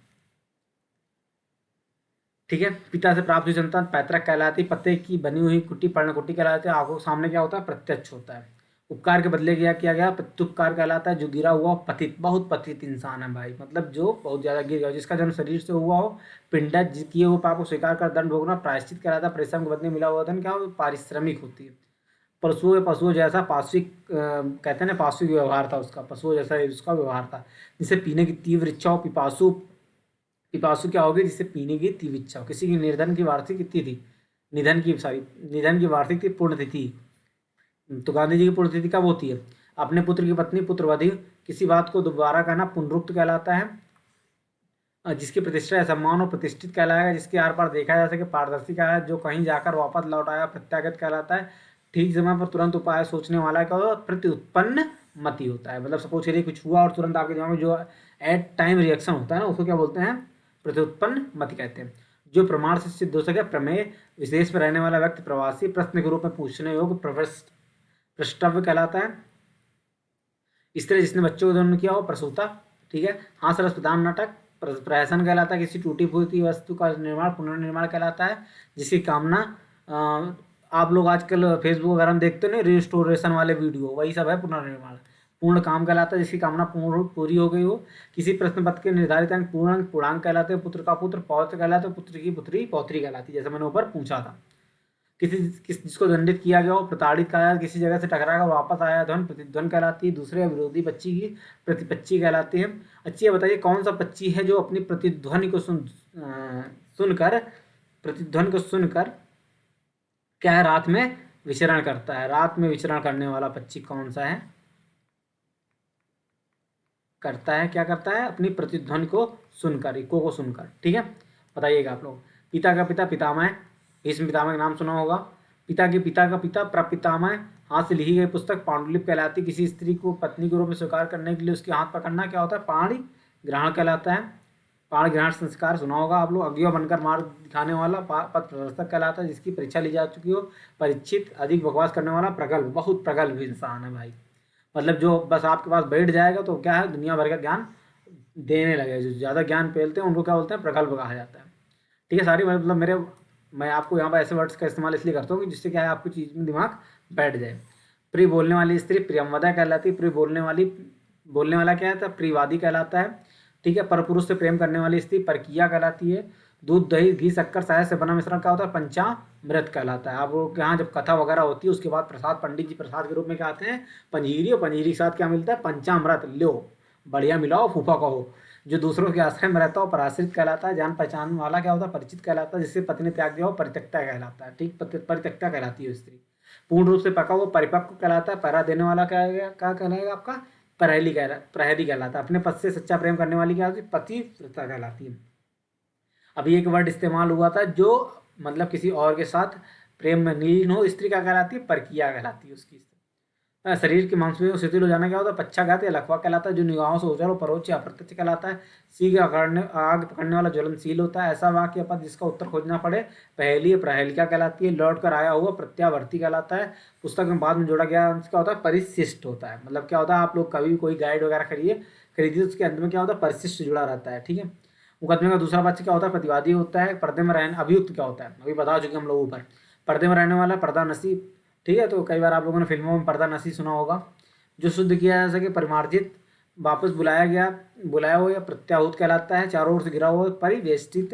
ठीक है। पिता से प्राप्त हुई संतान पैतृक कहलाती, पत्ते की बनी हुई कुट्टी पर्णकुट्टी कहलाती है। आंखों के सामने क्या होता है प्रत्यक्ष होता है। उपकार के बदले क्या किया गया प्रत्युपकार कहलाता है। जो गिरा हुआ पतित, बहुत पतित इंसान है भाई, मतलब जो बहुत ज्यादा गिर गया, जिसका जन्म शरीर से हुआ हो, पिंडा किए हुए पाप को स्वीकार कर दंड भोगना प्रायश्चित कहलाता है। परिश्रम के बदले मिला हुआ धन क्या हो पारिश्रमिक होती है। पशुओं जैसा पाश्विक कहते हैं ना, पाश्विक व्यवहार था उसका, पशुओं जैसा उसका व्यवहार था। जिसे पीने की तीव्र इच्छा हो, पिपासु, पिपासु क्या होगी जिससे पीने की तीव्र इच्छा हो। किसी की निर्धन की वार्षिक तिथि, निधन की वार्षिक पुण्यतिथि। तो गांधी जी की पुण्यतिथि कब होती है। अपने पुत्र की पत्नी पुत्रवधि, किसी बात को दोबारा कहना पुनरुक्त कहलाता है। जिसकी प्रतिष्ठा या सम्मान हो प्रतिष्ठित कहलाएगा। जिसके आर पार देखा जा सके पारदर्शी का है। जो कहीं जाकर वापस लौट आया प्रत्यागत कहलाता है। ठीक समय पर तुरंत उपाय सोचने वाला क्या होता है प्रत्युत्पन्न मति होता है। मतलब सपोज करिए कुछ हुआ और तुरंत आपके दिमाग में जो एट टाइम रिएक्शन होता है ना, उसको क्या बोलते हैं प्रत्युत्पन्न मति कहते हैं। जो प्रमाण से सिद्ध हो सके प्रमेय, विदेश में रहने वाला व्यक्ति, प्रवासी, प्रश्न के रूप में पूछने योग्य, प्रष्टव्य कहलाता है। स्त्री जिसने बच्चों को जन्म किया हो प्रसूता। ठीक है। हास रस प्रदान नाटक प्रहसन कहलाता है। किसी टूटी फूटी वस्तु का निर्माण पुनर्निर्माण कहलाता है। जिसकी कामना आप लोग आजकल फेसबुक वगैरह में देखते हो ना रिस्टोरेशन वाले वीडियो, वही सब है पुनर्निर्माण। पूर्ण काम कहलाता है जिसकी कामना पूरी हो गई हो। किसी प्रश्न पत्र के निर्धारित अंक पूर्ण अंक पूर्णांक कहलाते हैं। पुत्र का पुत्र पौत्र कहलाता है। पुत्र की पुत्री पौत्री कहलाती है, जैसे मैंने ऊपर पूछा था। जिसको दंडित किया गया हो प्रताड़ित कहलाता है। किसी जगह से टकरा कर वापस आया धन प्रतिध्वन कहलाती है। दूसरे विरोधी पक्षी की प्रतिपक्षी कहलाती है। अच्छी ये बताइए कौन सा पक्षी है जो अपनी प्रतिध्वनि को सुनकर प्रतिध्वनि को सुनकर क्या है रात में विचरण करता है। रात में विचरण करने वाला पक्षी कौन सा है, करता है क्या करता है अपनी प्रतिध्वनि को सुनकर, इको को सुनकर। ठीक है। बताइएगा आप लोग। पिता का पिता पितामह, भीष्म पितामह का नाम सुना होगा। पिता के पिता का पिता प्रपितामह, हाथ से लिखी गई पुस्तक पांडुलिपि कहलाती। किसी स्त्री को पत्नी के रूप में स्वीकार करने के लिए उसके हाथ पकड़ना क्या होता है पाणी ग्रहण कहलाता है। पाणी ग्रहण संस्कार सुना होगा आप लोग। अज्ञा बनकर मार्ग दिखाने वाला पथ प्रदर्शक कहलाता है। जिसकी परीक्षा ली जा चुकी हो परीक्षित, अधिक बकवास करने वाला प्रगल्भ, बहुत प्रगल्भ इंसान है भाई। मतलब जो बस आपके पास बैठ जाएगा तो क्या है दुनिया भर का ज्ञान देने लगे। जो ज़्यादा ज्ञान फैलते हैं उनको क्या बोलते हैं प्रगल्भ कहा जाता है। ठीक है। सारी मतलब मैं आपको यहाँ पर ऐसे वर्ड्स का इस्तेमाल इसलिए करता हूँ कि जिससे क्या है आपकी चीज़ में दिमाग बैठ जाए। प्रिय बोलने वाली स्त्री प्रियमवदा कहलाती है। प्रिय बोलने वाला क्या है प्रियवादी कहलाता है। ठीक है। पर पुरुष से प्रेम करने वाली स्त्री परकिया कहलाती है। दूध दही घी शक्कर शहद से बना मिश्रण क्या होता है पंचामृत कहलाता है। आप लोग के यहाँ जब कथा वगैरह होती है उसके बाद प्रसाद पंडित जी प्रसाद के रूप में क्या आते हैं पंजीरी, और पंजीरी के साथ क्या मिलता है पंचामृत। लो बढ़िया मिलाओ फूफा कहो। जो दूसरों के आश्रय में रहता हो पराश्रित कहलाता है। जान पहचान वाला क्या होता है परिचित कहलाता है। जिससे पति ने त्याग दिया हो परित्यक्ता कहलाता है। ठीक परित्यक्ता कहलाती है स्त्री। पूर्ण रूप से पका हुआ परिपक्व कहलाता है। पहरा देने वाला क्या कहलाएगा आपका प्रहरी कहलाता है। अपने पति से सच्चा प्रेम करने वाली क्या होती है पतिव्रता कहलाती है। अभी एक वर्ड इस्तेमाल हुआ था जो मतलब किसी और के साथ प्रेम में लीन हो, स्त्री क्या कहलाती है परकिया कहलाती है उसकी। शरीर की मांसपेशियों को शिथिल हो जाना क्या होता है पक्षाघात या लकवा कहलाता है। जो निगाहों से ओझल हो परोक्ष या अप्रत्यक्ष कहलाता है। सी का आग पकड़ने वाला ज्वलनशील होता है। ऐसा वाक्य पद जिसका उत्तर खोजना पड़े पहेली प्रहेलिका कहलाती है। लौट कर आया हुआ प्रत्यावर्ती कहलाता है। पुस्तक में बाद में जोड़ा गया क्या होता है परिशिष्ट होता है। मतलब क्या होता है आप लोग कभी कोई गाइड वगैरह खरीदिए उसके अंत में क्या होता है परिशिष्ट जुड़ा रहता है। ठीक है। मुकदमे का दूसरा पक्ष क्या होता है प्रतिवादी होता है। पर्दे में रहने अभियुक्त क्या होता है अभी बता चुके हम लोग ऊपर। पर्दे में रहने वाला पर्दा नसी। ठीक है। तो कई बार आप लोगों ने फिल्मों में पर्दा नसी सुना होगा। जो शुद्ध किया जा सके परिमार्जित, वापस बुलाया हो या प्रत्याहुत कहलाता है। चारों ओर से घिरा हुआ परिवेष्टित।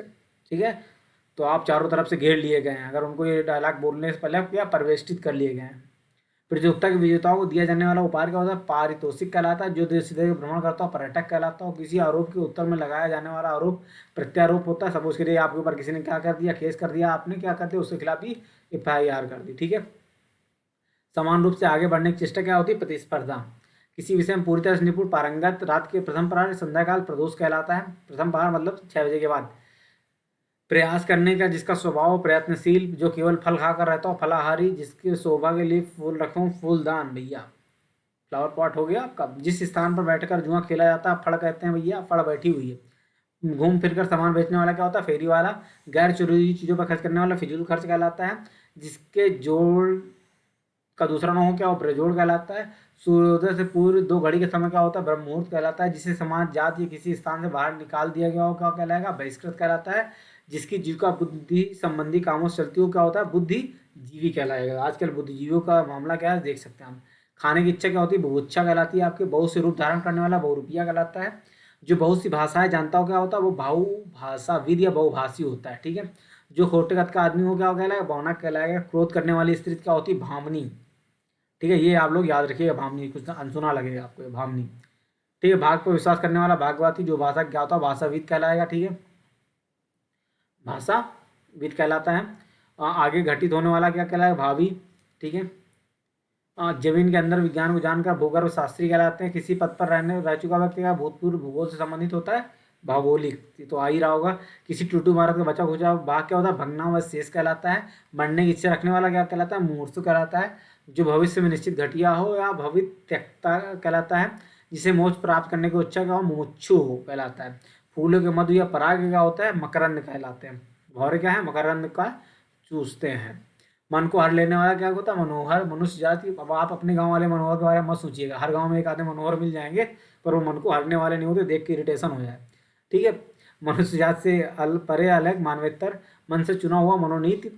ठीक है। तो आप चारों तरफ से घेर लिए गए हैं। अगर उनको ये डायलॉग बोलने से पहले क्या परिवेष्टित कर लिए गए हैं। प्रतियोगिता के विजेताओं को दिया जाने वाला उपहार क्या होता है? पारितोषिक कहलाता है। जो देश विदेश भ्रमण करता है पर्यटक कहलाता है। किसी आरोप के उत्तर में लगाया जाने वाला आरोप प्रत्यारोप होता है। सपोज करिए आपके ऊपर किसी ने क्या कर दिया, केस कर दिया, आपने क्या कर दिया, उसके खिलाफ ही FIR कर दी, ठीक है। समान रूप से आगे बढ़ने की चेष्टा क्या होती है? प्रतिस्पर्धा। किसी विषय में पूरी तरह से निपुण पारंगत रात के प्रथम प्रहर संध्या काल प्रदोष कहलाता है। प्रथम प्रहर मतलब 6 बजे के बाद। प्रयास करने का जिसका स्वभाव प्रयत्नशील, जो केवल फल खाकर रहता हो फलाहारी, जिसके शोभा के लिए फूल रखूं फूलदान भैया। फ्लावर पॉट हो गया आपका। जिस स्थान पर बैठकर जुआ खेला जाता है फड़ कहते हैं भैया, फड़ बैठी हुई है। घूम फिर कर सामान बेचने वाला क्या होता है? फेरी वाला। गैर जरूरी चीज़ों पर खर्च करने वाला फिजूल खर्च कहलाता है। जिसके जोड़ का दूसरा नाम हो क्या, वो बेजोड़ कहलाता है। सूर्योदय से पूर्व 2 घड़ी के समय क्या होता है? ब्रह्म मुहूर्त कहलाता है। जिसे समाज जाति या किसी स्थान से बाहर निकाल दिया गया हो क्या कहलाएगा? बहिष्कृत कहलाता है। जिसकी जीविका बुद्धि संबंधी कामों से चलती हो क्या होता है? बुद्धिजीवी कहलाएगा। आजकल बुद्धिजीवियों का मामला क्या है देख सकते हैं हम। खाने की इच्छा क्या होती है? बुभुक्षा कहलाती है आपके। बहुत से रूप धारण करने वाला बहुरूपिया कहलाता है। जो बहुत सी भाषाएं जानता हो क्या होता है? वो बहुभाषाविद या बहुभाषी होता है, ठीक है। जो खोटे कद का आदमी हो क्या कहलाएगा? बौनक कहलाएगा। क्रोध करने वाली स्त्री क्या होती है? भामनी, ठीक है। ये आप लोग याद रखिएगा, भामनी कुछ अनसुना लगेगा आपको ये भामनी, ठीक है। भाग पर विश्वास करने वाला भागवती। जो भाषा क्या होता है? भाषाविद कहलाएगा, ठीक है। भाषाविद कहलाता है। आगे घटित होने वाला क्या कहलाएगा? भावी, ठीक है। जमीन के अंदर विज्ञान को जानकर भूगर्भ शास्त्री कहलाते हैं। किसी पद पर रह चुका व्यक्ति का भूतपूर्व भूगोल से संबंधित होता है भौगोलिक, ये तो आ ही रहा होगा। किसी टूटू इमारत का बचा खुचा भाग क्या होता है? भग्नावशेष कहलाता है। मरने की इच्छा रखने वाला क्या कहलाता है? मूर्छु कहलाता है। जो भविष्य में निश्चित घटिया हो या भवित त्यक्ता कहलाता है। जिसे मोक्ष प्राप्त करने की इच्छा का हो मुमुक्षु हो कहलाता है। फूलों के मधु या पराग क्या होता है? मकरंद कहलाते हैं। भौरे क्या है? मकरंद का चूसते हैं। मन को हर लेने वाला क्या होता है? मनोहर। मनुष्य जाति, अब आप अपने गांव वाले मनोहर के बारे में मत सोचिएगा। हर गांव में एक आधे मनोहर मिल जाएंगे, पर वो मन को हरने वाले नहीं होते, देख के इरिटेशन हो जाए, ठीक है। मनुष्य जात से परे अलग मानवेतर। मन से चुना हुआ मनोनीत,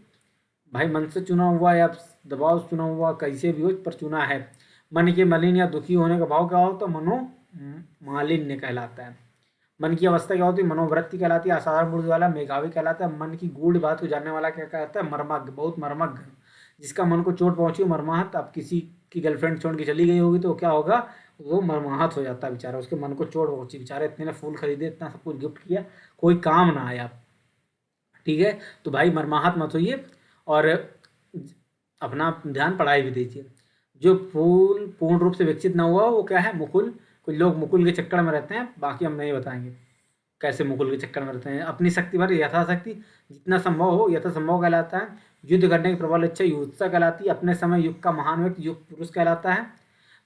भाई मन से चुना हुआ या दबाव चुना हुआ कैसे भी हो पर चुना है। मन के मलिन या दुखी होने का भाव क्या होता है? मालिन्य कहलाता है। मन की अवस्था क्या होती है? मनोवृत्ति कहलाती है। असाधारण बुद्धि वाला मेधावी कहलाता है। मन की गूढ़ बात को जानने वाला क्या कहता है? मर्मज्ञ, बहुत मर्मज्ञ। जिसका मन को चोट पहुंची हो मर्माहत। अब किसी की गर्लफ्रेंड छोड़ के चली गई होगी तो क्या होगा? वो मर्माहत हो जाता है बेचारा, उसके मन को चोट पहुंची, बेचारा इतने ने फूल खरीदे, इतना सब कुछ गिफ्ट किया, कोई काम ना आया, ठीक है। तो भाई मर्माहत मत होइए और अपना ध्यान पढ़ाई भी दीजिए। जो फूल पूर्ण रूप से विकसित ना हुआ वो क्या है? मुकुल। कुछ लोग मुकुल के चक्कर में रहते हैं, बाकी हम नहीं बताएंगे कैसे मुकुल के चक्कर में रहते हैं। अपनी शक्ति भर यथाशक्ति जितना संभव हो यथासंभव कहलाता है। युद्ध करने की प्रबल इच्छा युत्सा कहलाती है। अपने समय युग का महान व्यक्ति युग पुरुष कहलाता है।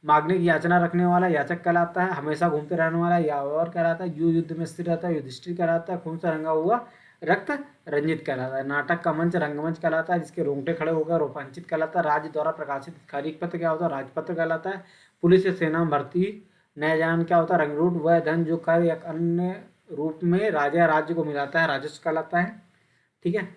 मांगने की याचना रखने वाला याचक कहलाता है। हमेशा घूमते रहने वाला यावर कहलाता है। युद्ध में स्थिर रहता है युधिष्ठिर कहलाता है। खून से रंगा हुआ रक्त रंजित कहलाता है। नाटक का मंच रंगमंच कहलाता है। जिसके रोंगटे खड़े होकर रोमांचित कहलाता है। राज्य द्वारा प्रकाशित खारिज पत्र क्या होता है? राजपत्र कहलाता है। पुलिस या सेना भर्ती नया जान क्या होता है? रंगरूट। वह धन जो कार्य या अन्य रूप में राजा राज्य को मिलाता है राजस्व कहलाता है, ठीक है।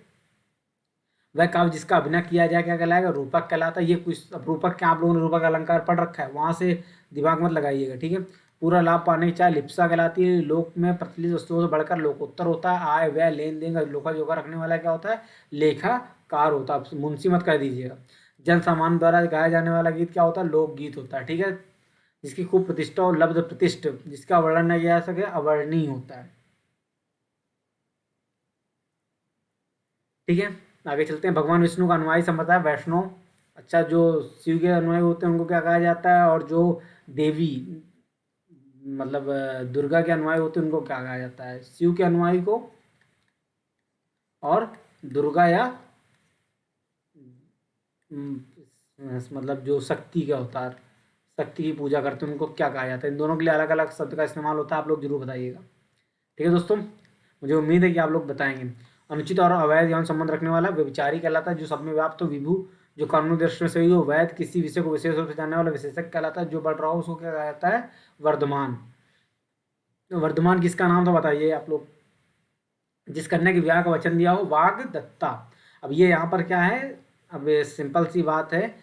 वह काव्य जिसका अभिनय किया जाए क्या कहलाएगा? रूपक कहलाता है। ये कुछ अब रूपक क्या आप लोगों ने रूपक अलंकार पढ़ रखा है, वहां से दिमाग मत लगाइएगा, ठीक है। पूरा लाभ पाने की चाहे लिप्सा कहलाती है। लोक में प्रचलित वस्तुओं से बढ़कर लोकोत्तर होता है। आय व्यय लेन देन का लोका जोखा रखने वाला क्या होता है? लेखाकार होता है। मुंशी मत कर दीजिएगा। जन सामान्य द्वारा गाया जाने वाला गीत क्या होता है? लोकगीत होता है, ठीक है। जिसकी खूब प्रतिष्ठा और लब्ध प्रतिष्ठ जिसका वर्णन नहीं किया जा सके अवर्णीय होता है, ठीक है। आगे चलते हैं। भगवान विष्णु का अनुयायी संप्रदाय वैष्णव। अच्छा, जो शिव के अनुयायी होते हैं उनको क्या कहा जाता है? और जो देवी मतलब दुर्गा के अनुयायी होते हैं उनको क्या कहा जाता है? शिव के अनुयायी को और दुर्गा या मतलब जो शक्ति का अवतार, शक्ति की पूजा करते हैं उनको क्या कहा जाता है? इन दोनों के लिए अलग अलग शब्द का इस्तेमाल होता है, आप लोग जरूर बताइएगा, ठीक है दोस्तों। मुझे उम्मीद है कि आप लोग बताएंगे। अनुचित और अवैध यौन संबंध रखने वाला व्यभिचारी कहलाता है। जो सब में व्याप्त हो विभु। जो कानूनी दृष्टि से हो वैध। किसी विषय को विशेष रूप से जानने वाला विशेषज्ञ कहलाता है। जो बढ़ रहा हो उसको क्या कहा जाता है? वर्धमान। तो वर्धमान किसका नाम था बताइए आप लोग? जिस कन्या के विवाह का वचन दिया हो वाग दत्ता। अब ये यहाँ पर क्या है? अब सिंपल सी बात है,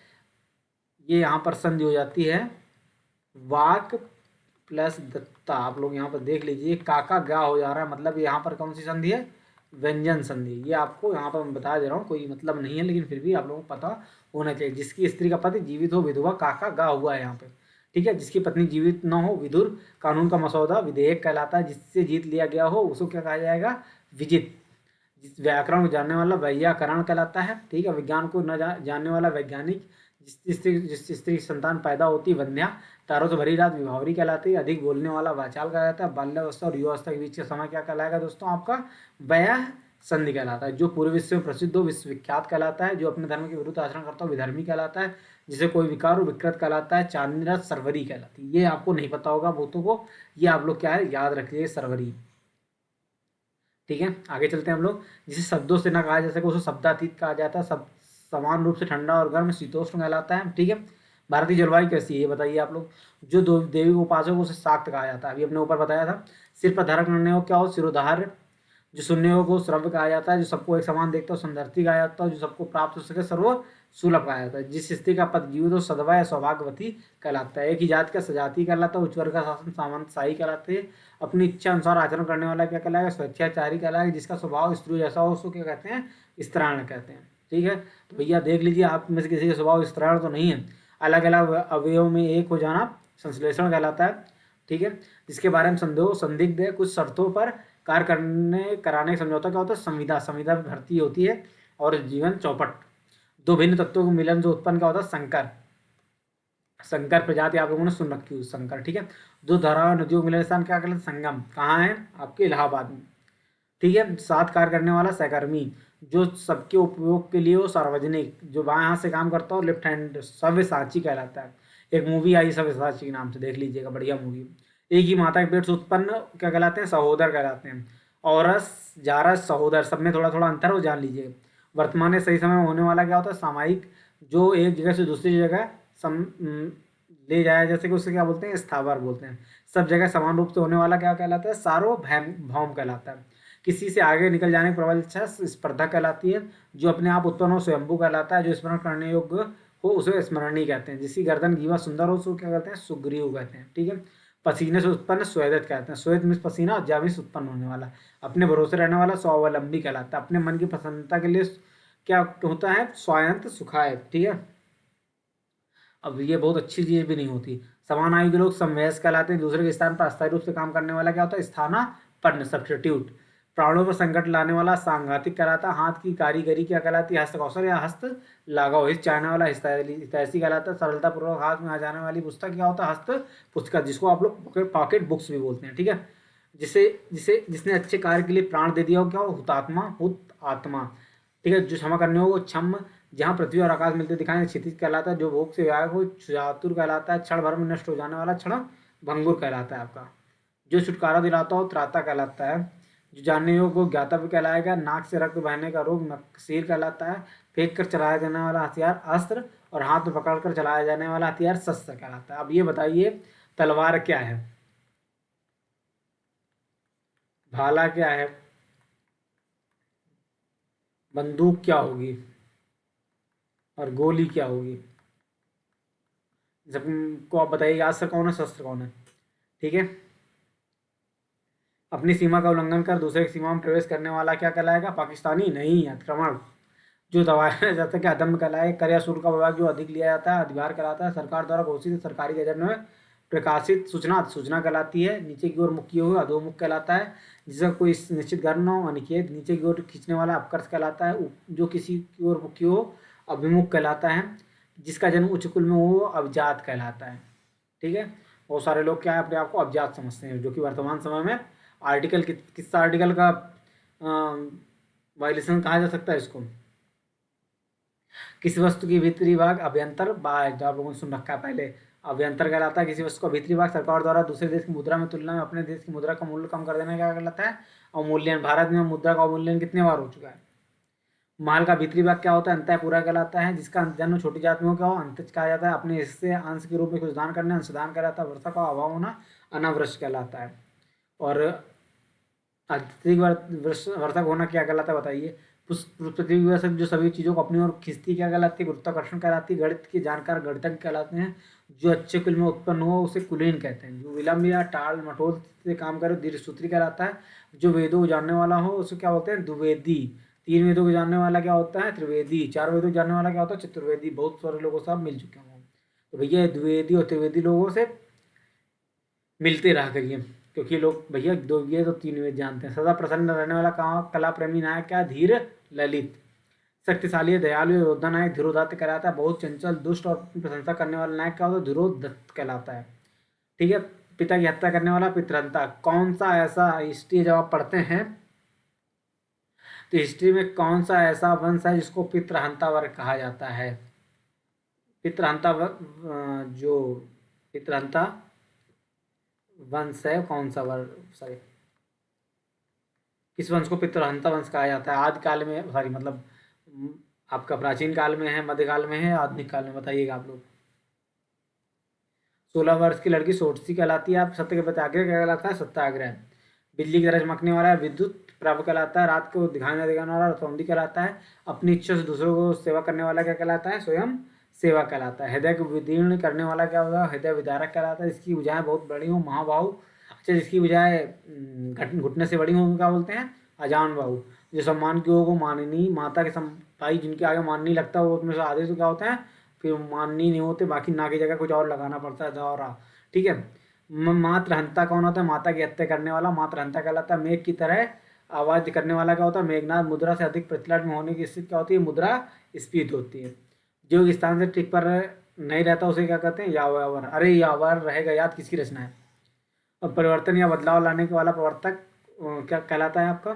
ये यहाँ पर संधि हो जाती है वाक प्लस दत्ता। आप लोग यहाँ पर देख लीजिए, काका गा हो जा रहा है, मतलब यहाँ पर कौन सी संधि है? व्यंजन संधि, ये आपको यहाँ पर मैं बता दे रहा हूँ, कोई मतलब नहीं है लेकिन फिर भी आप लोगों को पता होना चाहिए। जिसकी स्त्री का पति जीवित हो विधवा काका गा हुआ है यहाँ पे, ठीक है। जिसकी पत्नी जीवित न हो विधुर, कानून का मसौदा विधेयक कहलाता है। जिससे जीत लिया गया हो उसको क्या कहा जाएगा, विजित। जिस व्याकरण को जानने वाला वैयाकरण कहलाता है, ठीक है। विज्ञान को न जानने वाला वैज्ञानिक। जिस स्त्री की संतान पैदा होती वंध्या, तारों से भरी रात विभावरी कहलाती है। अधिक बोलने वाला वाचाल कहा जाता है। बाल्यावस्था और युवावस्था के बीच का समय क्या कहलाएगा दोस्तों, आपका वयः संधि कहलाता है। जो पूरे विश्व में प्रसिद्ध हो विश्वविख्यात कहलाता है। जो अपने धर्म के विरुद्ध आचरण करता हो विधर्मी कहलाता है। जिसे कोई विकार हो विकृत कहलाता है। चांदनी रात सरवरी कहलाती है। ये आपको नहीं पता होगा बहुतों को, ये आप लोग क्या है याद रखिए, सरवरी, ठीक है। आगे चलते हैं हम लोग। जिसे शब्दों से ना कहा जा सके उसे शब्दातीत कहा जाता है। सब समान रूप से ठंडा और गर्म शीतोष्ण कहलाता है, ठीक है। भारतीय जलवायु कैसी है ये बताइए आप लोग। जो दो देवी को उपासक उसे शाक्त कहा जाता है, अभी अपने ऊपर बताया था। सिर पर धारण करने को क्या हो, सिरोधार्य। जो सुनने को श्रव्य कहा जाता है। जो सबको एक समान देखता हो संदर्ती कहा जाता है। जो सबको प्राप्त हो सके सर्व सुलभ कहा जाता है। जिस स्त्री का पद जीवित हो सदवा या सौभाग्यवती कहलाता है। एक ही जाति का सजाती कहलाता है। उच्च वर्ग का शासन सामंतशाही कहलाते हैं। अपनी इच्छा अनुसार आचरण करने वाला क्या कहलाएगा, स्वेच्छाचारी कहलाएगा। जिसका स्वभाव स्त्री जैसा हो उसको क्या कहते हैं, स्त्राण कहते हैं, ठीक है। तो भैया देख लीजिए, आप में से किसी का स्वभाव स्त्राण तो नहीं है। अलग अलग अवयवों में एक हो जाना संश्लेषण कहलाता है, ठीक है। जिसके बारे में संदेह संदिग्ध है। कुछ शर्तों पर कार्य कराने का समझौता क्या होता है, संविदा। संविदा में भर्ती होती है। और जीवन चौपट। दो भिन्न तत्वों को मिलन जो उत्पन्न क्या होता है, संकर। संकर प्रजाति आप लोगों ने सुन रखी है, संकर, ठीक है। दो धाराओं नदियों के मिलन स्थान क्या कहलाता है, संगम। कहाँ है, आपके इलाहाबाद में, ठीक है। साथ कार्य करने वाला सहकर्मी। जो सबके उपयोग के लिए हो, सार्वजनिक। जो बाएं हाथ से काम करता हो, लेफ्ट हैंड, सव्यसाची कहलाता है। एक मूवी आई सव्यसाची के नाम से, देख लीजिएगा, बढ़िया मूवी। एक ही माता के पेट से उत्पन्न क्या कहलाते हैं, सहोदर कहलाते हैं। औरस जारस सहोदर, सब में थोड़ा थोड़ा अंतर हो, जान लीजिए। वर्तमान में सही समय में होने वाला क्या होता है, सामयिक। जो एक जगह से दूसरी जगह ले जाया, जैसे कि उससे क्या बोलते हैं, स्थावर बोलते हैं। सब जगह समान रूप से होने वाला क्या कहलाता है, सार्वभौम भौम कहलाता है। किसी से आगे निकल जाने की प्रबल इच्छा स्पर्धा कहलाती है। जो अपने आप उत्पन्न हो स्वयंभू कहलाता है। जो स्मरण करने योग्य हो उसे स्मरणीय कहते हैं। जिसकी गर्दन गीवा सुंदर हो उसको क्या कहते हैं, सुग्रीव कहते हैं, ठीक है। पसीने से उत्पन्न स्वेदत कहते हैं। स्वेद में पसीना, जामी से उत्पन्न होने वाला। अपने भरोसे रहने वाला स्वावलंबी कहलाता है। अपने मन की प्रसन्नता के लिए क्या होता है, स्वायंत सुखाय, ठीक है। अब ये बहुत अच्छी चीज भी नहीं होती। समान आयु के लोग समवयस्क कहलाते हैं। दूसरे के स्थान पर अस्थायी रूप से काम करने वाला क्या होता है, स्थानापन्न, सब्स्टिट्यूट। प्राणों पर संकट लाने वाला सांघातिक कहलाता है। हाथ की कारीगरी क्या कहलाती है, हस्त कौशल या हस्त लगाओ। हित चाहने वाला हितैषी कहलाता है। सरलता पूर्वक हाथ में आ जाने वाली पुस्तक क्या होता है, हस्त पुस्तक, जिसको आप लोग पॉकेट बुक्स भी बोलते हैं, ठीक है। जिसे जिसे जिसने अच्छे कार्य के लिए प्राण दे दिया हो, क्या हो, हुतात्मा, हुत आत्मा, ठीक है। जो क्षमा करने हो वो क्षम। जहाँ पृथ्वी और आकाश मिलते दिखाएं क्षितिज कहलाता है। जो भोग से व्याग हो चातुर कहलाता है। क्षण भर में नष्ट हो जाने वाला क्षण भंगुर कहलाता है आपका। जो छुटकारा दिलाता हो त्राता कहलाता है। जो जानने योग्य हो ज्ञातव्य कहलाएगा। नाक से रक्त बहने का रोग नक्सीर कहलाता है। फेंक कर चलाया जाने वाला हथियार अस्त्र, और हाथ में पकड़ कर चलाया जाने वाला हथियार शस्त्र कहलाता है। अब ये बताइए तलवार क्या है, भाला क्या है, बंदूक क्या होगी, और गोली क्या होगी। सबको आप बताइए अस्त्र कौन है, शस्त्र कौन है, ठीक है। अपनी सीमा का उल्लंघन कर दूसरे की सीमा में प्रवेश करने वाला क्या कहलाएगा, पाकिस्तानी नहीं, अतिक्रमण। जो दबाया जाता है क्या, अदम्य कहलाए। कर या शुल्क का विभाग जो अधिक लिया जाता है, अधिभार कहलाता है। सरकार द्वारा घोषित सरकारी गजट में प्रकाशित सूचना सूचना कहलाती है। नीचे की ओर मुख किए हुए अधोमुख कहलाता है। जिसका कोई निश्चित गण हो, अनिकेत। नीचे की ओर खींचने वाला अपकर्ष कहलाता है। जो किसी की ओर मुखी हो अभिमुख कहलाता है। जिसका जन्म उच्च कुल में हो अभिजात कहलाता है, ठीक है। बहुत सारे लोग क्या है अपने आप को अभिजात समझते हैं, जो कि वर्तमान समय में आर्टिकल किस आर्टिकल का वायलेशन कहा जा सकता है इसको, किसी वस्तु की भीतरी भाग अभ्यंतर बाह्य, जो आप लोगों ने सुन रखा है पहले, अभ्यंतर कहलाता है। किसी वस्तु का भीतरी भाग सरकार द्वारा दूसरे देश की मुद्रा में तुलना में अपने देश की मुद्रा का मूल्य कम कर देना क्या कहलाता है, अवमूल्यन। भारत में मुद्रा का अवमूल्यन कितने बार हो चुका है। माल का भीतरी भाग क्या होता है, अंतःपुरा कहलाता है। जिसका जन्म छोटी जात में हो क्या हो, अंतज कहा जाता है। अपने हिस्से अंश के रूप में कुछ दान करने अंशदान कहलाता है। वर्षा का अभाव होना अनावृष्ट कहलाता है। और अत्यधिक वर्षा होना क्या कहलाता है बताइए, उस पृथ्वी की वजह से जो सभी चीज़ों को अपनी ओर खींचती क्या कहलाती है? गुरुत्वाकर्षण कहलाती है। गणित के जानकार गणितज्ञ कहलाते हैं। जो अच्छे कुल में उत्पन्न हुआ उसे कुलीन कहते हैं। जो विलंब या टाल मटोल से काम करे दीर्घसूत्री कहलाता है। जो वेदों को जानने वाला हो उसे क्या बोलते हैं? द्विवेदी। 3 वेदों को जानने वाला क्या होता है? त्रिवेदी। 4 वेदों को जानने वाला क्या होता है? चतुर्वेदी। बहुत सारे लोगों से आप मिल चुके होंगे। तो भैया द्विवेदी और त्रिवेदी लोगों से मिलते रहा करिए, क्योंकि लोग भैया 2 ये तो 3 वेद जानते हैं। सदा प्रसन्न रहने वाला कला प्रेमी नायक क्या? धीर ललित। शक्तिशाली दयालु योद्धा नायक धीरोदात्त कहलाता है। बहुत चंचल दुष्ट और प्रशंसा करने वाला नायक क्या होता है? धीरोदत्त कहलाता है। ठीक है। पिता की हत्या करने वाला पितृहंता। कौन सा ऐसा हिस्ट्री जब आप पढ़ते हैं तो हिस्ट्री में कौन सा ऐसा वंश है जिसको पितृहंता वर्ग कहा जाता है? पितृहंता जो पितृहंता वंश है कौन सा वर्ग, सॉरी, किस वंश को पितृहंता वंश कहा जाता है? आदिकाल में, सॉरी मतलब आपका प्राचीन काल में है, मध्यकाल में है, आधुनिक काल में, बताइएगा आप लोग। 16 वर्ष की लड़की सोटसी कहलाती है। आप सत्य के सत्याग्रह क्या कहलाता है? सत्याग्रह। बिजली की तरह चमकने वाला विद्युत प्रभ कहलाता है। रात को दिखाने दिखाने वाला रतौंधी कहलाता है। अपनी इच्छा से दूसरों को सेवा करने वाला क्या कहलाता है? स्वयं सेवा कहलाता है। हृदय को विदीर्ण करने वाला क्या होगा? हृदय विदारक कहलाता है। जिसकी भुजाएं बहुत बड़ी हो महाबाहु। अच्छा, जिसकी भुजाएं घुटने से बड़ी हो क्या बोलते हैं? अजान बाहु। जो सम्मान की हो को माननीय माता के भाई जिनके आगे माननीय लगता है वो उसमें से आधे तो क्या होता है? फिर माननीय नहीं होते, बाकी ना की जगह कुछ और लगाना पड़ता है दौरा। ठीक है। मातृहंता कौन होता है? माता की हत्या करने वाला मातृहंता कहलाता है। मेघ की तरह आवाज करने वाला क्या होता है? मेघनाथ। मुद्रा से अधिक प्रतिलट में होने की स्थिति क्या होती है? मुद्रा स्फीत होती है। जो एक स्थान से ठीक पर नहीं रहता उसे क्या कहते हैं? यावर। अरे यावर रहेगा याद किसकी रचना है? और परिवर्तन या बदलाव लाने के वाला प्रवर्तक क्या कहलाता है आपका?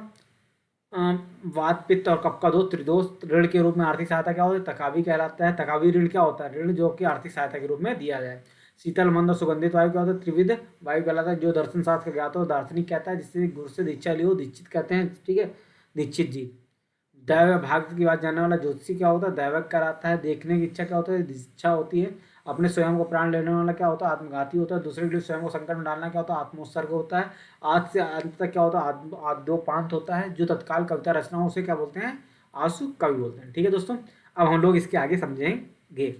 वात पित्त और कफ का दोष त्रिदोष। ऋण के रूप में आर्थिक सहायता क्या होती है? तकावी कहलाता है। तकावी ऋण क्या होता है? ऋण जो कि आर्थिक सहायता के रूप में दिया जाए। शीतल मंद और सुगंधित वायु क्या होता है? त्रिविध वायु कहलाता है। जो दर्शन शास्त्र ज्ञात हो दार्शनिक कहता है। जिससे गुरु से दीक्षा ली हो दीक्षित कहते हैं। ठीक है, दीक्षित जी। दैव भाग्य की बात जानने वाला ज्योतिषी क्या होता है? दैवक कराता है। देखने की इच्छा क्या होता है? इच्छा होती है। अपने स्वयं को प्राण लेने वाला क्या होता है? आत्मघाती होता है। दूसरे के लिए स्वयं को संकट में डालना क्या होता है? आत्मोत्सर्ग होता है। आज से अंत तक क्या होता है? आद्योपांत होता है। जो तत्काल कविता रचना उसे क्या बोलते हैं? आशु कवि बोलते हैं। ठीक है दोस्तों, अब हम लोग इसके आगे समझेंगे।